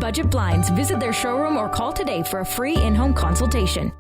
Budget Blinds. Visit their showroom or call today for a free in-home consultation.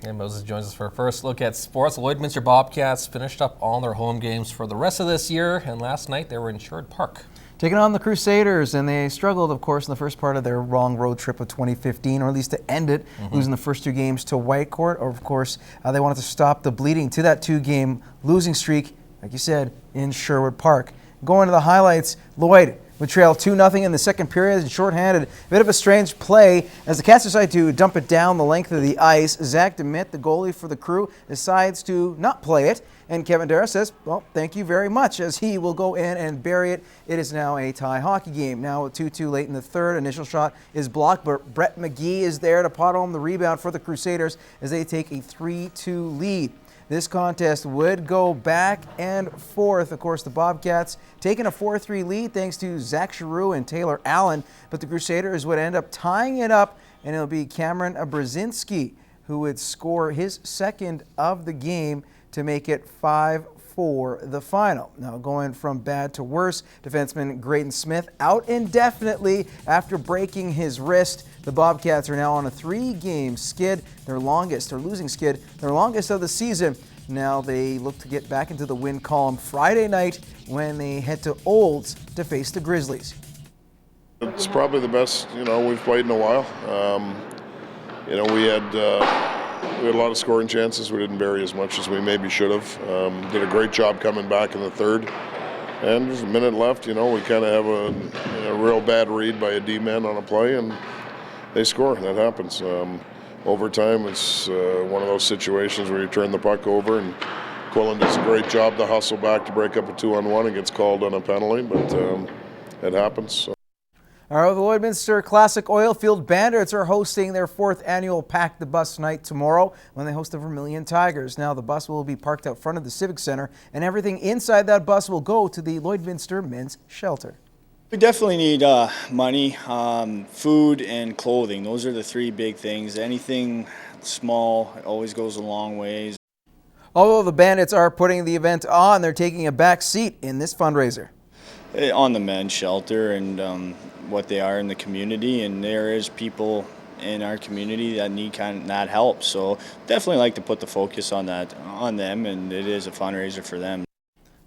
And Moses joins us for a first look at sports. Lloydminster Bobcats finished up all their home games for the rest of this year, and last night they were in Sherwood Park. Taking on the Crusaders, and they struggled, of course, in the first part of their long road trip of 2015, or at least to end it, losing the first two games to Whitecourt. Or, of course, they wanted to stop the bleeding to that two-game losing streak, like you said, in Sherwood Park. Going to the highlights, Lloyd would trail 2-0 in the second period and shorthanded. A bit of a strange play as the Cats decide to dump it down the length of the ice. Zach DeMitt, the goalie for the Crew, decides to not play it. And Kevin Dara says, well, thank you very much, as he will go in and bury it. It is now a tie hockey game. Now 2-2 late in the third. Initial shot is blocked, but Brett McGee is there to pot home the rebound for the Crusaders as they take a 3-2 lead. This contest would go back and forth. Of course, the Bobcats taking a 4-3 lead thanks to Zach Giroux and Taylor Allen, but the Crusaders would end up tying it up, and it'll be Cameron Brzezinski who would score his second of the game to make it 5-4 the final. Now going from bad to worse, defenseman Graydon Smith out indefinitely after breaking his wrist. The Bobcats are now on a 3-game skid, their losing skid, their longest of the season. Now they look to get back into the win column Friday night when they head to Olds to face the Grizzlies. It's probably the best, we've played in a while. We had a lot of scoring chances. We didn't bury as much as we maybe should have. Did a great job coming back in the third. And there's a minute left, we kind of have a real bad read by a D-man on a play, and they score. That happens. Overtime, it's one of those situations where you turn the puck over, and Quillen does a great job to hustle back to break up a 2-on-1 and gets called on a penalty, but it happens. So. All right, the Lloydminster Classic Oilfield Bandits are hosting their 4th annual Pack the Bus night tomorrow when they host the Vermilion Tigers. Now, the bus will be parked out front of the Civic Center, and everything inside that bus will go to the Lloydminster Men's Shelter. We definitely need money, food, and clothing. Those are the 3 big things. Anything small always goes a long ways. Although the Bandits are putting the event on, they're taking a back seat in this fundraiser. On the men's shelter and what they are in the community, and there is people in our community that need that help. So definitely like to put the focus on that, on them, and it is a fundraiser for them.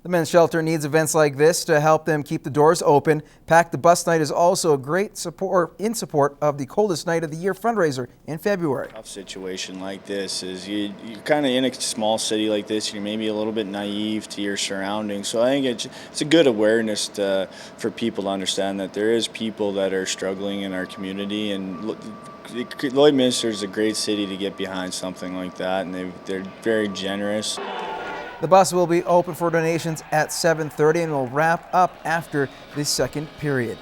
The men's shelter needs events like this to help them keep the doors open. Pack the Bus night is also a great support of the coldest night of the year fundraiser in February. A tough situation like this is you're kind of in a small city like this. You're maybe a little bit naive to your surroundings. So I think it's a good awareness for people to understand that there is people that are struggling in our community, and Lloydminster is a great city to get behind something like that, and they're very generous. The bus will be open for donations at 7:30 and will wrap up after the second period.